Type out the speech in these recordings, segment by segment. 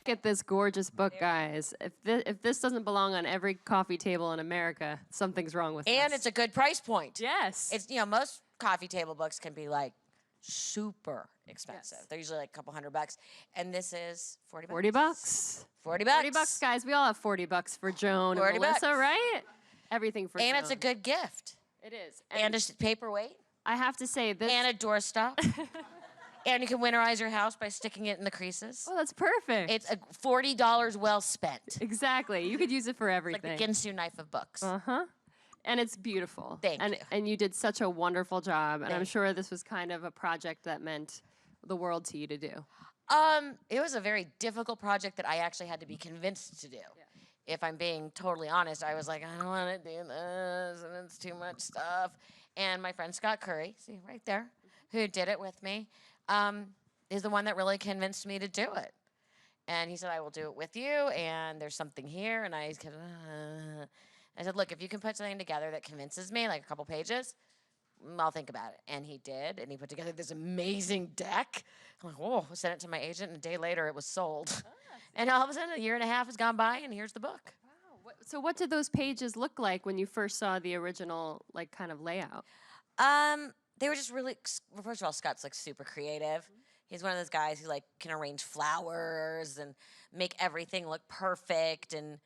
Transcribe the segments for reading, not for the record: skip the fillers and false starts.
Look at this gorgeous book, guys. If this doesn't belong on every coffee table in America, something's wrong with us. And it's a good price point. Yes. It's, you know, most coffee table books can be like super expensive. Yes. They're usually like a couple $100. And this is 40 bucks. 40 bucks. 40 bucks. 40 bucks, guys. We all have 40 bucks for Joan and Melissa, bucks. right? Everything for And Joan. it's a good gift. It is. And a paperweight. I have to say this. And a doorstop. And you can winterize your house by sticking it in the creases. Oh, that's perfect. It's a $40 well spent. Exactly. You could use it for everything. Like the Ginsu knife of books. Uh-huh. And it's beautiful. Thank you. And you did such a wonderful job. And I'm sure this was kind of a project that meant the world to you to do. It was a very difficult project that I actually had to be convinced to do. Yeah. If I'm being totally honest, I was like, I don't want to do this, and it's too much stuff. And my friend Scott Currie, see right there, who did it with me, is the one that really convinced me to do it. And he said, I will do it with you, and there's something here. And I said, look, if you can put something together that convinces me, like a couple pages, I'll think about it. And he did, and he put together this amazing deck. I'm like, whoa, I sent it to my agent, and a day later it was sold. And all of a sudden, a year and a half has gone by, and here's the book. Wow. So what did those pages look like when you first saw the original, like, kind of layout? They were just really, well, first of all, Scott's like super creative. He's one of those guys who like can arrange flowers and make everything look perfect, and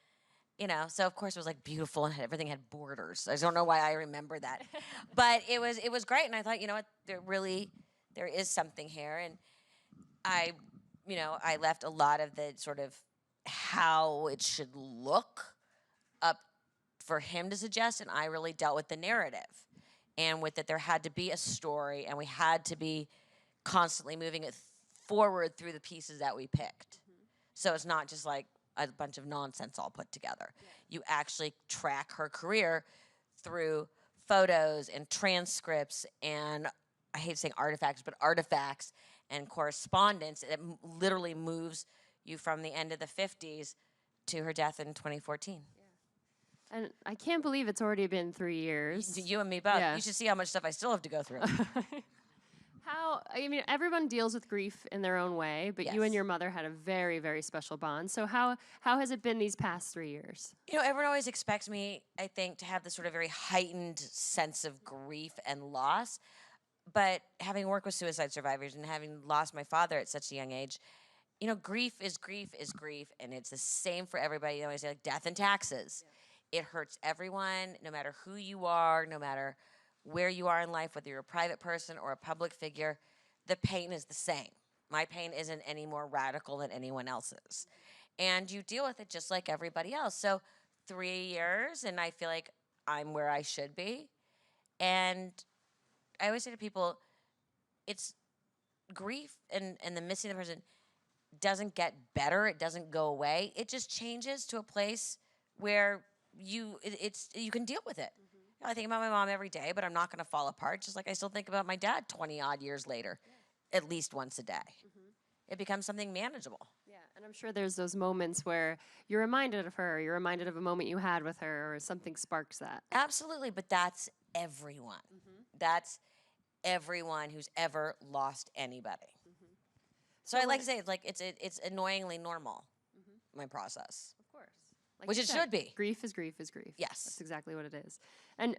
you know, so of course it was like beautiful and everything had borders. I don't know why I remember that, but it was great. And I thought, you know what, there is something here. And I left a lot of the sort of how it should look up for him to suggest, and I really dealt with the narrative. And with it, there had to be a story, and we had to be constantly moving it forward through the pieces that we picked. So it's not just like a bunch of nonsense all put together. Yeah. You actually track her career through photos and transcripts and, I hate saying artifacts, but artifacts and correspondence that literally moves you from the end of the 50s to her death in 2014. And I can't believe it's already been 3 years. You and me both. Yeah. You should see how much stuff I still have to go through. I mean, everyone deals with grief in their own way, but you and your mother had a very, very special bond. So how has it been these past 3 years? You know, everyone always expects me, I think, to have this sort of very heightened sense of grief and loss. But having worked with suicide survivors and having lost my father at such a young age, you know, grief is grief is grief, and it's the same for everybody. You know, I say like death and taxes. Yeah. It hurts everyone, no matter who you are, no matter where you are in life, whether you're a private person or a public figure, the pain is the same. My pain isn't any more radical than anyone else's. And you deal with it just like everybody else. So 3 years, and I feel like I'm where I should be. And I always say to people, it's grief and the missing of the person doesn't get better, it doesn't go away. It just changes to a place where you can deal with it. You know, I think about my mom every day, but I'm not going to fall apart, just like I still think about my dad 20-odd years later, at least once a day. It becomes something manageable. Yeah, and I'm sure there's those moments where you're reminded of her, you're reminded of a moment you had with her, or something sparks that. Absolutely, but that's everyone. That's everyone who's ever lost anybody. So I like to say it's annoyingly normal, my process. Of course. Like Which it should be. Grief is grief is grief. Yes. That's exactly what it is.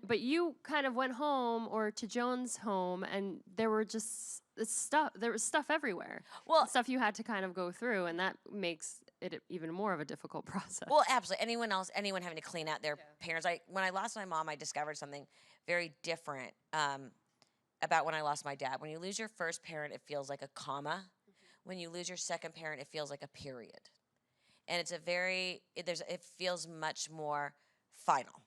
But you kind of went home or to Joan's home, and there were just stuff. There was stuff everywhere. Well, stuff you had to kind of go through, and that makes it even more of a difficult process. Well, absolutely. Anyone having to clean out their parents. When I lost my mom, I discovered something very different about when I lost my dad. When you lose your first parent, it feels like a comma. When you lose your second parent, it feels like a period. And it's it feels much more final,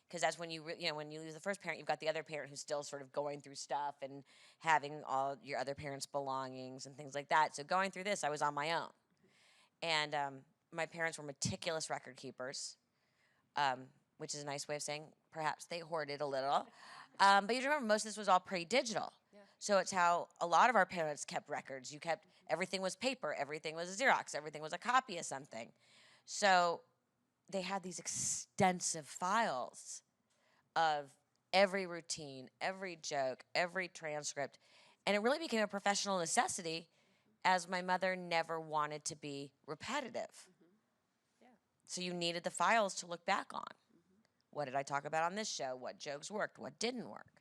because that's when when you lose the first parent, you've got the other parent who's still sort of going through stuff and having all your other parents' belongings and things like that. So going through this, I was on my own, and my parents were meticulous record keepers, which is a nice way of saying perhaps they hoarded a little. But you remember, most of this was all pre-digital. So it's how a lot of our parents kept records. Everything was paper, everything was a Xerox, everything was a copy of something. So they had these extensive files of every routine, every joke, every transcript. And it really became a professional necessity as my mother never wanted to be repetitive. Yeah. So you needed the files to look back on. What did I talk about on this show? What jokes worked? What didn't work?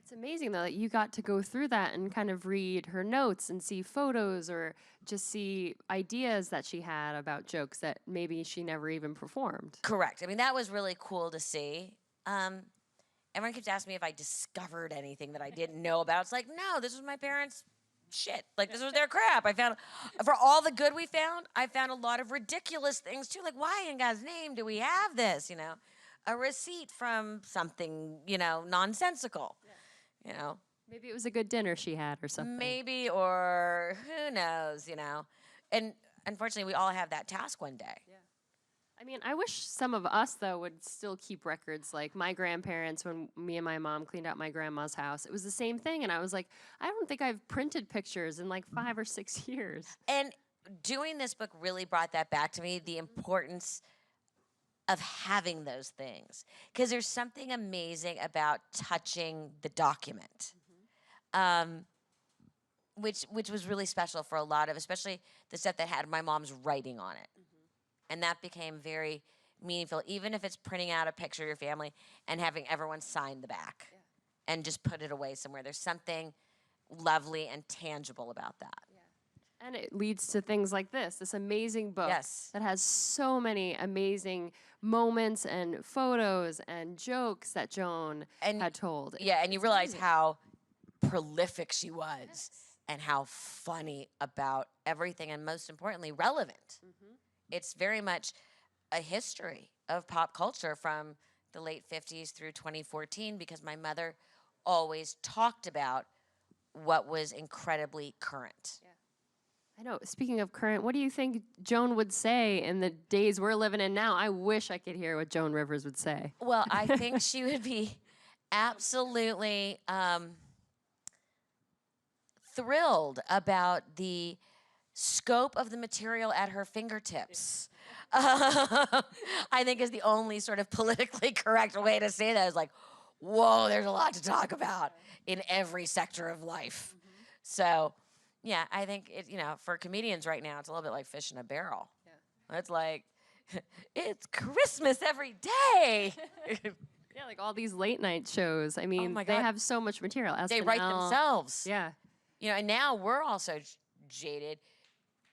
It's amazing, though, that you got to go through that and kind of read her notes and see photos or just see ideas that she had about jokes that maybe she never even performed. Correct. I mean, that was really cool to see. Everyone keeps asking me if I discovered anything that I didn't know about. It's like, no, this was my parents' shit. Like, this was their crap. I found, for all the good we found, I found a lot of ridiculous things, too. Like, why in God's name do we have this, you know? A receipt from something, you know, nonsensical, you know? Maybe it was a good dinner she had or something. Maybe, or who knows, you know? And unfortunately, we all have that task one day. Yeah. I mean, I wish some of us, though, would still keep records. Like my grandparents, when me and my mom cleaned out my grandma's house, it was the same thing. And I was like, I don't think I've printed pictures in like 5 or 6 years. And doing this book really brought that back to me, the importance of having those things. Because there's something amazing about touching the document. Which was really special for a lot of, especially the stuff that had my mom's writing on it. And that became very meaningful, even if it's printing out a picture of your family and having everyone sign the back and just put it away somewhere. There's something lovely and tangible about that. Yeah. And it leads to things like this amazing book that has so many amazing moments and photos and jokes that Joan had told. Yeah, and you realize how prolific she was and how funny about everything, and most importantly, relevant. It's very much a history of pop culture from the late 50s through 2014, because my mother always talked about what was incredibly current. Yeah. I know. Speaking of current, what do you think Joan would say in the days we're living in now? I wish I could hear what Joan Rivers would say. Well, I think she would be absolutely thrilled about the scope of the material at her fingertips. I think is the only sort of politically correct way to say that. Is like, whoa, there's a lot to talk about in every sector of life. So, yeah, I think it, you know, for comedians right now, it's a little bit like fish in a barrel. Yeah. It's like, it's Christmas every day. Yeah, like all these late night shows. I mean, they have so much material. They write themselves. Yeah. You know, and now we're also jaded.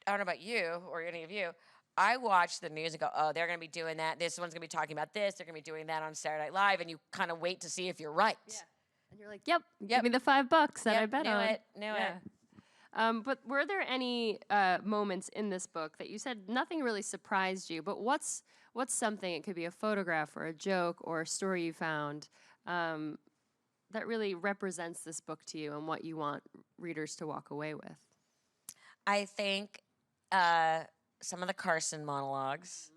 I don't know about you or any of you. I watch the news and go, oh, they're going to be doing that. This one's going to be talking about this. They're going to be doing that on Saturday Night Live. And you kind of wait to see if you're right. Yeah. And you're like, yep, give me the $5 that I bet on. Knew it. But were there any moments in this book that you said nothing really surprised you, but what's something, it could be a photograph or a joke or a story you found, that really represents this book to you and what you want readers to walk away with? I think some of the Carson monologues,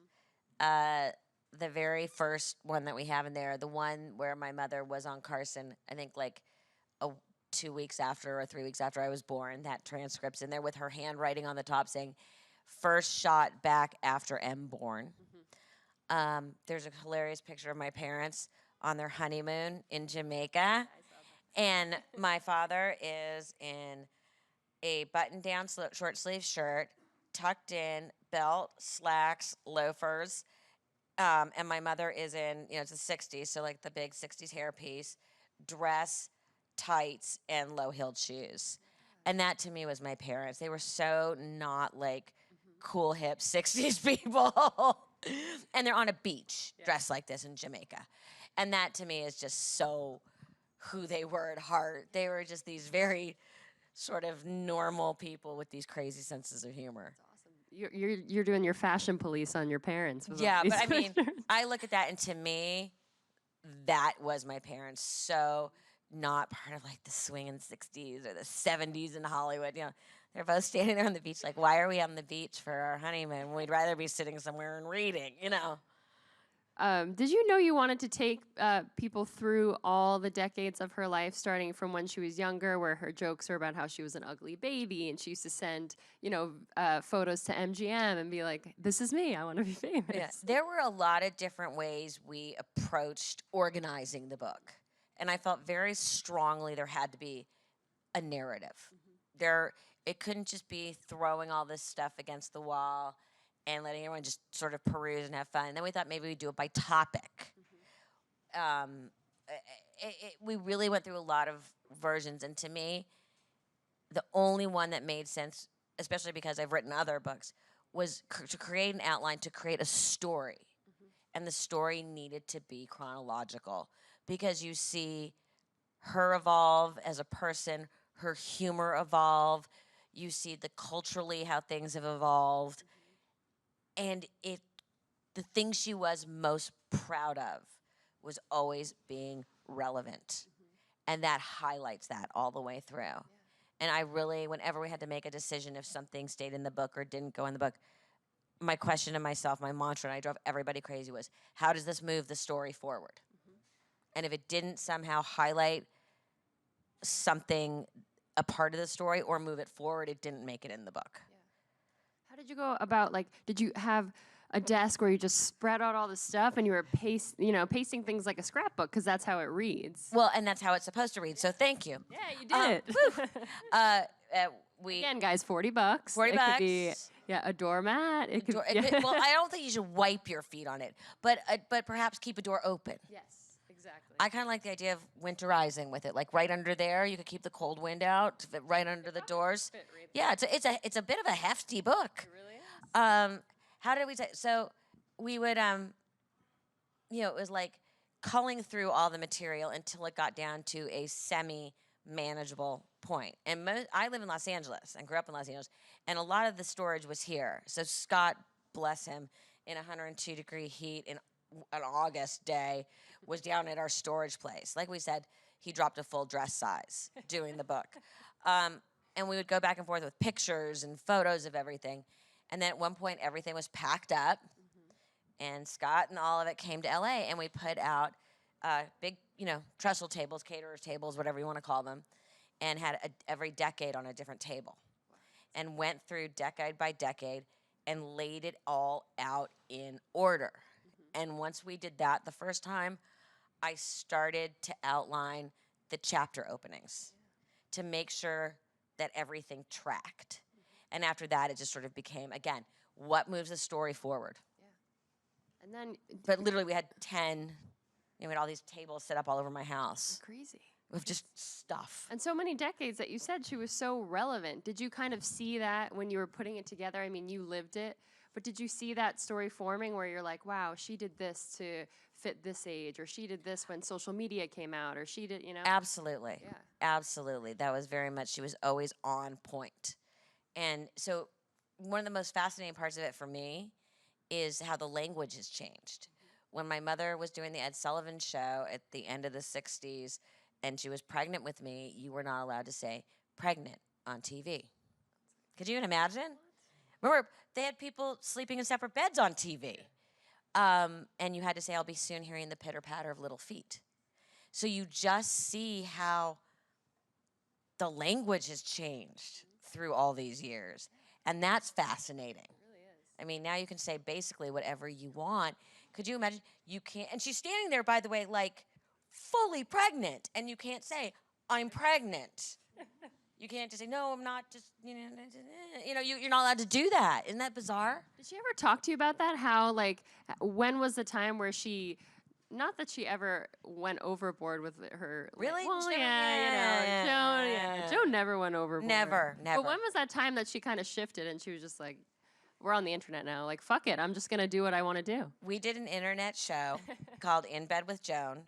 the very first one that we have in there, the one where my mother was on Carson, I think like 2 weeks after or 3 weeks after I was born, that transcript's in there with her handwriting on the top saying, first shot back after M born. There's a hilarious picture of my parents on their honeymoon in Jamaica. And my father is in a button-down short-sleeve shirt, tucked in, belt, slacks, loafers. And my mother is in, you know, it's the 60s, so like the big 60s hairpiece, dress, tights, and low-heeled shoes. And that to me was my parents. They were so not like cool, hip 60s people. And they're on a beach dressed like this in Jamaica. And that to me is just so who they were at heart. They were just these very sort of normal people with these crazy senses of humor. That's awesome. You're doing your fashion police on your parents. Yeah, but I mean, I look at that, and to me, that was my parents. So not part of like the swinging 60s or the 70s in Hollywood. You know, they're both standing there on the beach like, why are we on the beach for our honeymoon? We'd rather be sitting somewhere and reading, you know. Did you know you wanted to take people through all the decades of her life, starting from when she was younger, where her jokes are about how she was an ugly baby and she used to send, you know, photos to MGM and be like, this is me, I want to be famous. Yeah. There were a lot of different ways we approached organizing the book. And I felt very strongly there had to be a narrative. It couldn't just be throwing all this stuff against the wall and letting everyone just sort of peruse and have fun. And then we thought maybe we'd do it by topic. We really went through a lot of versions, and to me, the only one that made sense, especially because I've written other books, was to create an outline, to create a story. And the story needed to be chronological because you see her evolve as a person, her humor evolve, you see the culturally how things have evolved. And the thing she was most proud of was always being relevant. And that highlights that all the way through. Yeah. And I really, whenever we had to make a decision if something stayed in the book or didn't go in the book, my question to myself, my mantra, and I drove everybody crazy, was how does this move the story forward? And if it didn't somehow highlight something, a part of the story, or move it forward, it didn't make it in the book. Yeah. How did you go about, like, did you have a desk where you just spread out all the stuff and you were pasting things like a scrapbook, because that's how it reads? Well, and that's how it's supposed to read, so thank you. Yeah, you did it. We Again, guys, $40. $40. It could be, a doormat. It could, well, I don't think you should wipe your feet on it, but perhaps keep a door open. Yes, exactly. I kind of like the idea of winterizing with it, like right under there. You could keep the cold wind out, right under the doors. Yeah, it's a bit of a hefty book. It really is. How did we say? So we would it was like culling through all the material until it got down to a semi-manageable point. And I live in Los Angeles and grew up in Los Angeles, and a lot of the storage was here. So Scott, bless him, in 102-degree heat in an August day, was down at our storage place. Like we said, he dropped a full dress size doing the book. And we would go back and forth with pictures and photos of everything. And then at one point, everything was packed up, and Scott and all of it came to LA, and we put out big, trestle tables, caterers tables, whatever you want to call them, and had every decade on a different table, and went through decade by decade and laid it all out in order. And once we did that the first time, I started to outline the chapter openings to make sure that everything tracked. And after that, it just sort of became, again, what moves the story forward? Yeah. And then... But literally, we had 10, we had all these tables set up all over my house. Crazy. With just stuff. And so many decades that you said she was so relevant. Did you kind of see that when you were putting it together? I mean, you lived it. But did you see that story forming where you're like, wow, she did this to fit this age, or she did this when social media came out, or she did, Absolutely. Yeah. Absolutely. That was very much, she was always on point. And so one of the most fascinating parts of it for me is how the language has changed. When my mother was doing the Ed Sullivan Show at the end of the 60s and she was pregnant with me, you were not allowed to say pregnant on TV. Could you even imagine? Remember, they had people sleeping in separate beds on TV. And you had to say, I'll be soon hearing the pitter-patter of little feet. So you just see how the language has changed through all these years. And that's fascinating. It really is. I mean, now you can say basically whatever you want. Could you imagine? You can't, and she's standing there, by the way, like fully pregnant, and you can't say, I'm pregnant. You can't just say, no, I'm not, just, you're not allowed to do that. Isn't that bizarre? Did she ever talk to you about that? How, like, when was the time where she... Not that she ever went overboard with her. Really? Well, yeah. Joan never went overboard. Never. But when was that time that she kind of shifted and she was just like, we're on the internet now. Like, fuck it. I'm just going to do what I want to do. We did an internet show called In Bed with Joan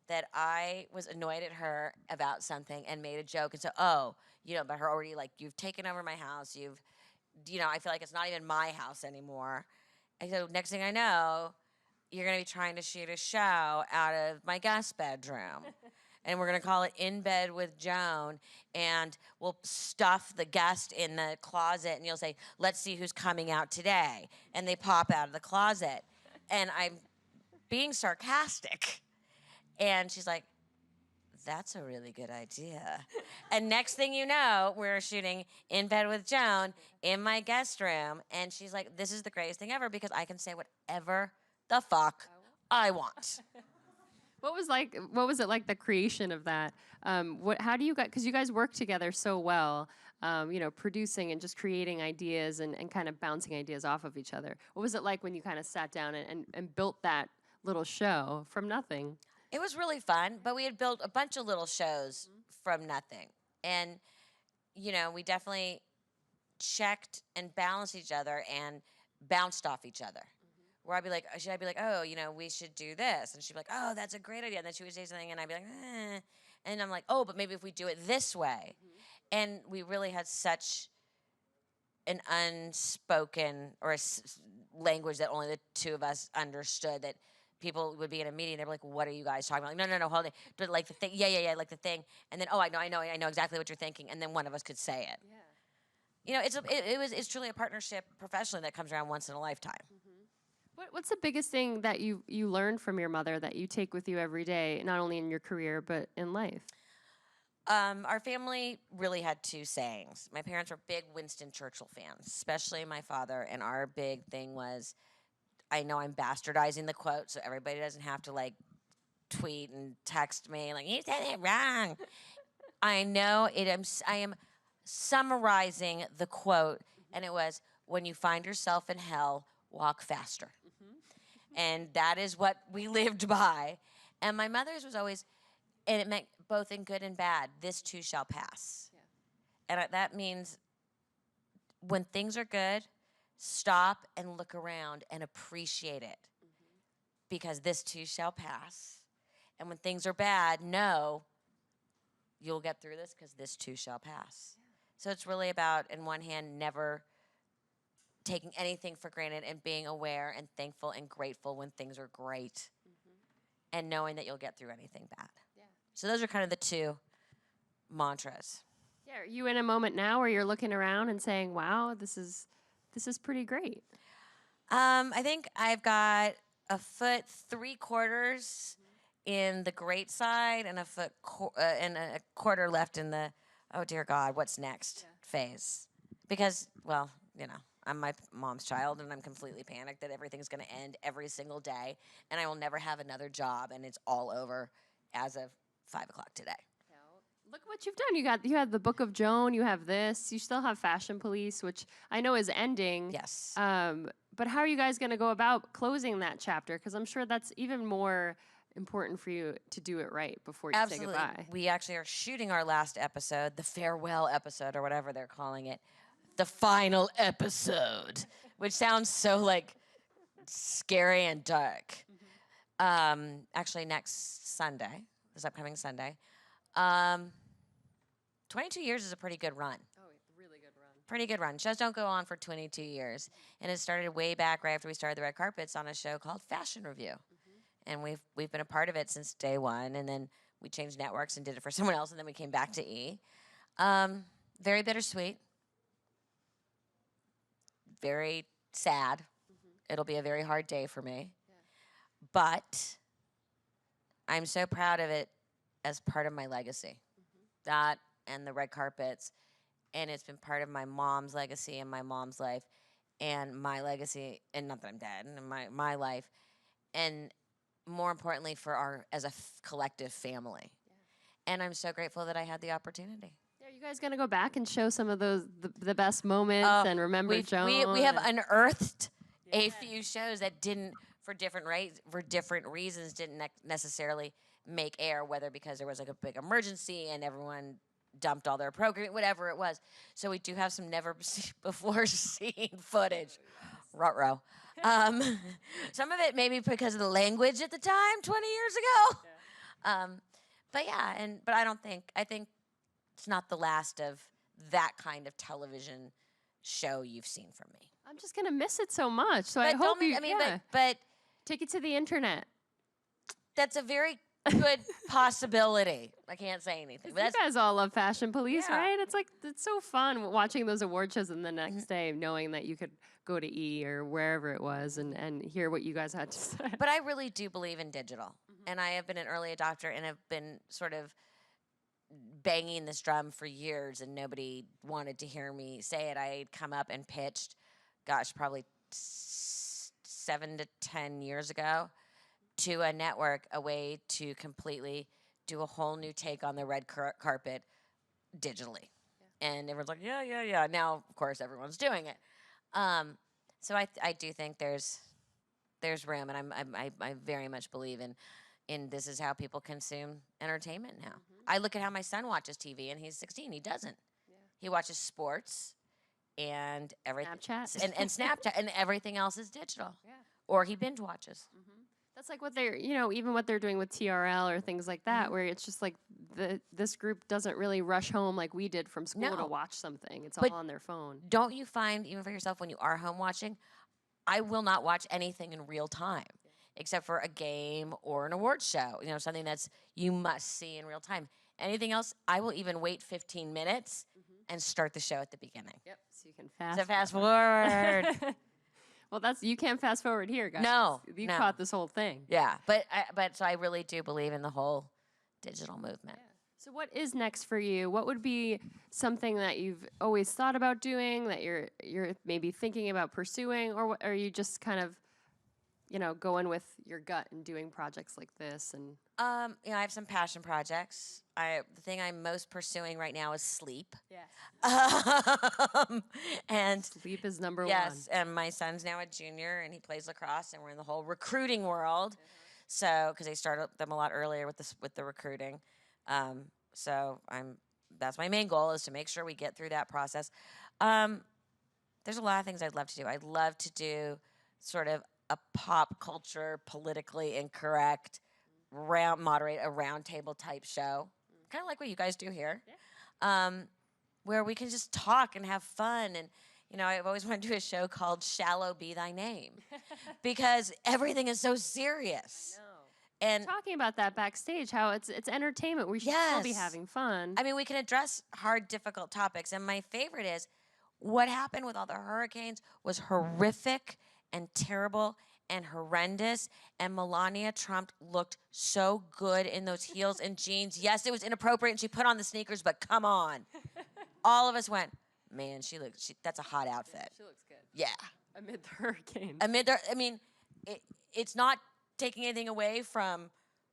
that I was annoyed at her about something and made a joke. And so, but her already, like, you've taken over my house. I feel like it's not even my house anymore. And so next thing I know, you're going to be trying to shoot a show out of my guest bedroom. And we're going to call it In Bed with Joan. And we'll stuff the guest in the closet. And you'll say, let's see who's coming out today. And they pop out of the closet. And I'm being sarcastic. And she's like, that's a really good idea. And next thing you know, we're shooting In Bed with Joan in my guest room. And she's like, this is the greatest thing ever because I can say whatever the fuck I want. What was it like the creation of that? How do you guys, because you guys work together so well, producing and just creating ideas and kind of bouncing ideas off of each other. What was it like when you kind of sat down and built that little show from nothing? It was really fun, but we had built a bunch of little shows from nothing. And, we definitely checked and balanced each other and bounced off each other. Where I'd be like, oh, we should do this. And she'd be like, oh, that's a great idea. And then she would say something, and I'd be like, eh. And I'm like, oh, but maybe if we do it this way. And we really had such an unspoken or language that only the two of us understood, that people would be in a meeting, they'd be like, what are you guys talking about? Like, no, hold it. But like the thing, yeah, like the thing. And then, oh, I know exactly what you're thinking. And then one of us could say it. Yeah. It's truly a partnership professionally that comes around once in a lifetime. What's the biggest thing that you learned from your mother that you take with you every day, not only in your career, but in life? Our family really had two sayings. My parents were big Winston Churchill fans, especially my father. And our big thing was, I know I'm bastardizing the quote, so everybody doesn't have to like tweet and text me like, you said it wrong. I know it. I am summarizing the quote, and it was, when you find yourself in hell, walk faster. And that is what we lived by. And my mother's was always, and it meant both in good and bad, this too shall pass. Yeah. And that means when things are good, stop and look around and appreciate it. Because this too shall pass. And when things are bad, know you'll get through this because this too shall pass. Yeah. So it's really about, in one hand, never taking anything for granted and being aware and thankful and grateful when things are great, and knowing that you'll get through anything bad. Yeah. So those are kind of the two mantras. Yeah, are you in a moment now where you're looking around and saying, wow, this is pretty great? I think I've got a foot 3/4 in the great side and a foot and a quarter left in the, oh dear God, what's next phase. Because, well, I'm my mom's child, and I'm completely panicked that everything's going to end every single day, and I will never have another job, and it's all over as of 5 o'clock today. Look what you've done. You had the Book of Joan. You have this. You still have Fashion Police, which I know is ending. Yes. But how are you guys going to go about closing that chapter? Because I'm sure that's even more important for you to do it right before you say goodbye. We actually are shooting our last episode, the farewell episode, or whatever they're calling it. The final episode, which sounds so like scary and dark. Actually, next Sunday, this upcoming Sunday. 22 years is a pretty good run. Oh, really good run. Pretty good run. Shows don't go on for 22 years. And it started way back right after we started the red carpets on a show called Fashion Review. And we've been a part of it since day one. And then we changed networks and did it for someone else. And then we came back to E. Very bittersweet. Very sad. It'll be a very hard day for me. Yeah. But I'm so proud of it as part of my legacy. That and the red carpets. And it's been part of my mom's legacy and my mom's life and my legacy, and not that I'm dead, and my life. And more importantly, for as a collective family. Yeah. And I'm so grateful that I had the opportunity. Are you guys going to go back and show some of those the best moments and remember Joan? We have unearthed a few shows that didn't, for different reasons, didn't necessarily make air, whether because there was like a big emergency and everyone dumped all their programming, whatever it was. So we do have some never before seen footage. Ruh-roh. Some of it maybe because of the language at the time, 20 years ago. Yeah. But I think it's not the last of that kind of television show you've seen from me. I'm just gonna miss it so much. So I hope but take it to the internet. That's a very good possibility. I can't say anything. But you guys all love Fashion Police, right? It's so fun watching those award shows and the next day knowing that you could go to E or wherever it was and hear what you guys had to say. But I really do believe in digital. And I have been an early adopter and have been sort of banging this drum for years, and nobody wanted to hear me say it. I had come up and pitched, probably 7 to 10 years ago, to a network, a way to completely do a whole new take on the red carpet digitally. And everyone's like, yeah, yeah, yeah. Now, of course, everyone's doing it. So I do think there's room, and I very much believe in this is how people consume entertainment now. I look at how my son watches TV, and he's 16. He doesn't. Yeah. He watches sports and everything, Snapchat. and Snapchat, and everything else is digital. Yeah. Or he binge watches. That's like what they're, even what they're doing with TRL or things like that, where it's just like this group doesn't really rush home like we did from school to watch something. It's all on their phone. Don't you find, even for yourself, when you are home watching, I will not watch anything in real time except for a game or an award show, something that's you must see in real time. Anything else, I will even wait 15 minutes and start the show at the beginning. Yep, so you can fast forward. Well, you can't fast forward here, guys. No, You caught this whole thing. Yeah, so I really do believe in the whole digital movement. Yeah. So what is next for you? What would be something that you've always thought about doing, that you're maybe thinking about pursuing, or are you just kind of, going with your gut and doing projects like this? And I have some passion projects. The thing I'm most pursuing right now is sleep. Yeah. And sleep is number one. Yes, and my son's now a junior, and he plays lacrosse, and we're in the whole recruiting world. So, because they start them a lot earlier with the recruiting. So that's my main goal, is to make sure we get through that process. There's a lot of things I'd love to do. I'd love to do sort of a pop culture, politically incorrect, moderate a round table type show, kind of like what you guys do here, where we can just talk and have fun. And I've always wanted to do a show called "Shallow Be Thy Name," because everything is so serious. I know. And talking about that backstage, how it's entertainment. We should all be having fun. I mean, we can address hard, difficult topics. And my favorite is what happened with all the hurricanes was horrific and terrible and horrendous. And Melania Trump looked so good in those heels and jeans. Yes, it was inappropriate, and she put on the sneakers, but come on. All of us went, man, that's a hot outfit. She looks good. Yeah. Amid the hurricane. It's not taking anything away from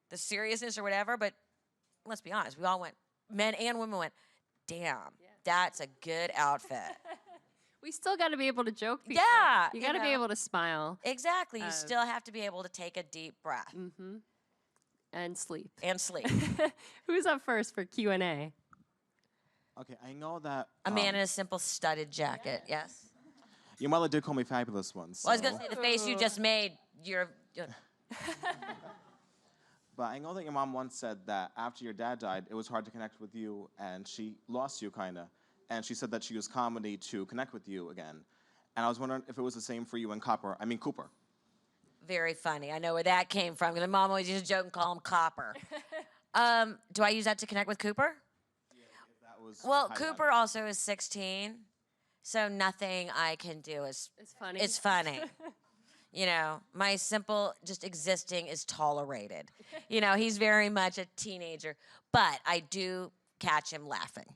the seriousness or whatever, but let's be honest, we all went, men and women went, damn, that's a good outfit. We still got to be able to joke people. Yeah. You got to be able to smile. Exactly. You still have to be able to take a deep breath. Mm-hmm. And sleep. And sleep. Who's up first for Q&A? Okay, I know that... A man in a simple studded jacket, yes? Your mother did call me fabulous once. Well, I was going to say, the face you just made, you're But I know that your mom once said that after your dad died, it was hard to connect with you, and she lost you, kind of. And she said that she used comedy to connect with you again. And I was wondering if it was the same for you and Cooper. Very funny. I know where that came from, because my mom always used to joke and call him Copper. Do I use that to connect with Cooper? Yeah, if that was... Well, Cooper also is 16, so nothing I can do is... It's funny. It's funny. My simple just existing is tolerated. He's very much a teenager, but I do catch him laughing.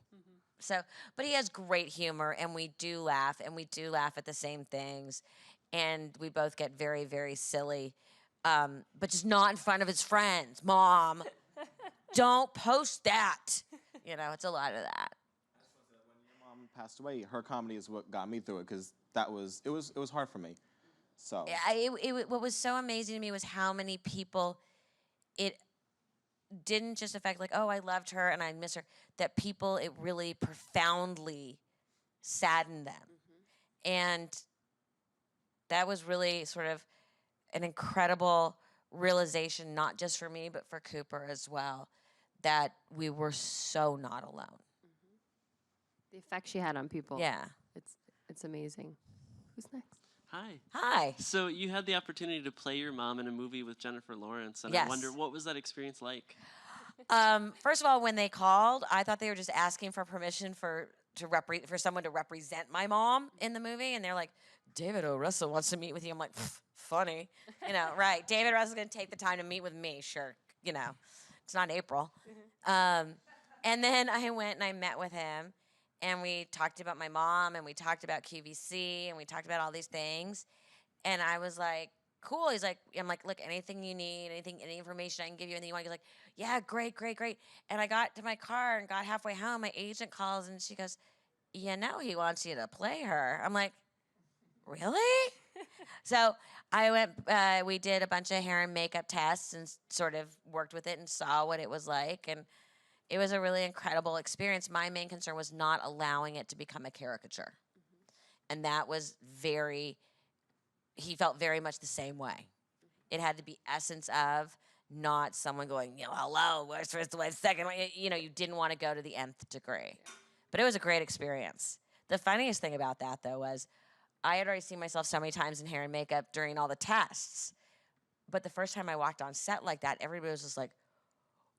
So, but he has great humor, and we do laugh at the same things, and we both get very, very silly, but just not in front of his friends. Mom, don't post that. It's a lot of that. When your mom passed away, her comedy is what got me through it, because it was hard for me. So what was so amazing to me was how many people it didn't just affect, like, oh, I loved her and I miss her, that people, it really profoundly saddened them. And that was really sort of an incredible realization, not just for me, but for Cooper as well, that we were so not alone. The effect she had on people. Yeah. It's amazing. Who's next? Hi. Hi. So you had the opportunity to play your mom in a movie with Jennifer Lawrence, and Yes. I wonder, what was that experience like? First of all, when they called, I thought they were just asking for permission for someone to represent my mom in the movie, and they're like, David O. Russell wants to meet with you. I'm like, funny, right? David Russell's gonna take the time to meet with me, sure. It's not April. And then I went and I met with him, and we talked about my mom, and we talked about QVC, and we talked about all these things, and I was like, cool. I'm like, look, anything you need, any information I can give you, anything you want. He's like, yeah, great. And I got to my car and got halfway home. My agent calls and she goes, you know, he wants you to play her. I'm like, really? So I went, we did a bunch of hair and makeup tests and sort of worked with it and saw what it was like. And it was a really incredible experience. My main concern was not allowing it to become a caricature. And that was he felt very much the same way. It had to be essence of, not someone going, you know, hello, where's first, where's second? You know, you didn't want to go to the nth degree. But it was a great experience. The funniest thing about that, though, was I had already seen myself so many times in hair and makeup during all the tests. But the first time I walked on set like that, everybody was just like,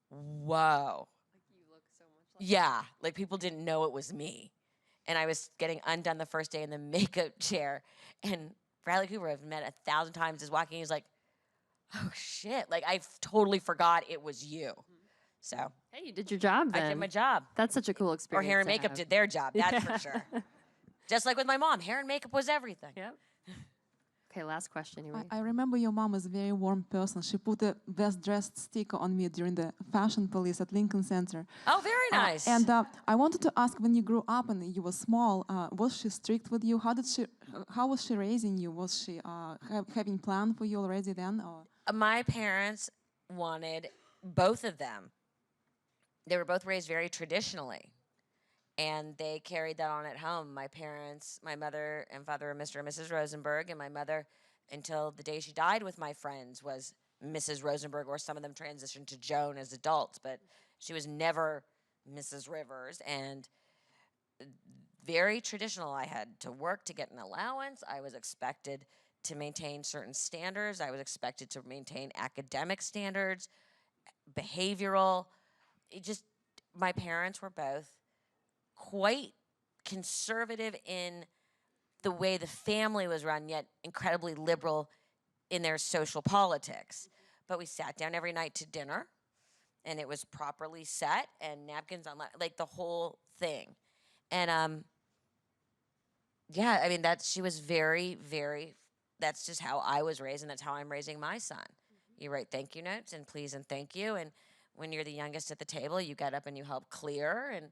whoa. Like you look so much like Yeah, like people didn't know it was me. And I was getting undone the first day in the makeup chair. And Bradley Cooper, I've met 1,000 times, is walking, he's like, oh shit, like I totally forgot it was you. So hey, you did your job then. I did my job. That's such a cool Or experience. hair and to makeup have. did their job, that's for sure. Just like with my mom, hair and makeup was everything. Yep. Okay, last question. Here I remember your mom is a very warm person. She put a best dressed sticker on me during the fashion police at Lincoln Center. Oh, very nice. And I wanted to ask, when you grew up and you were small, was she strict with you? How was she raising you? Was she having plan for you already then? Or? My parents wanted both of them. They were both raised very traditionally. And they carried that on at home. My parents, my mother and father were Mr. and Mrs. Rosenberg, and my mother, until the day she died with my friends, was Mrs. Rosenberg, or some of them transitioned to Joan as adults, but she was never Mrs. Rivers, and very traditional. I had to work to get an allowance. I was expected to maintain certain standards. I was expected to maintain academic standards, behavioral. My parents were both quite conservative in the way the family was run, yet incredibly liberal in their social politics. But we sat down every night to dinner, and it was properly set, and napkins on, like the whole thing. And yeah, I mean, she was very, very, that's just how I was raised, and that's how I'm raising my son. You write thank you notes and please and thank you, and when you're the youngest at the table, you get up and you help clear, and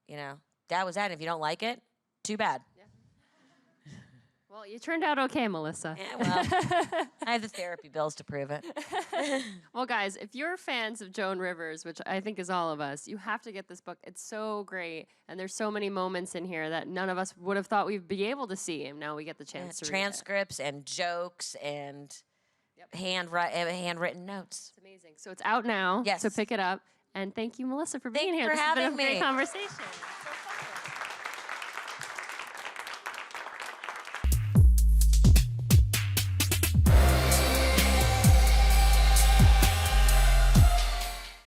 you know, that was that. If you don't like it, too bad. Yeah. Well, you turned out okay, Melissa. Yeah, well, I have the therapy bills to prove it. Well, guys, if you're fans of Joan Rivers, which I think is all of us, you have to get this book. It's so great, and there's so many moments in here that none of us would have thought we'd be able to see, and now we get the chance to read transcripts and jokes and handwritten notes. It's amazing. So it's out now. Yes. So pick it up. And thank you, Melissa, for being Thank you here. for This has been having a great me. conversation.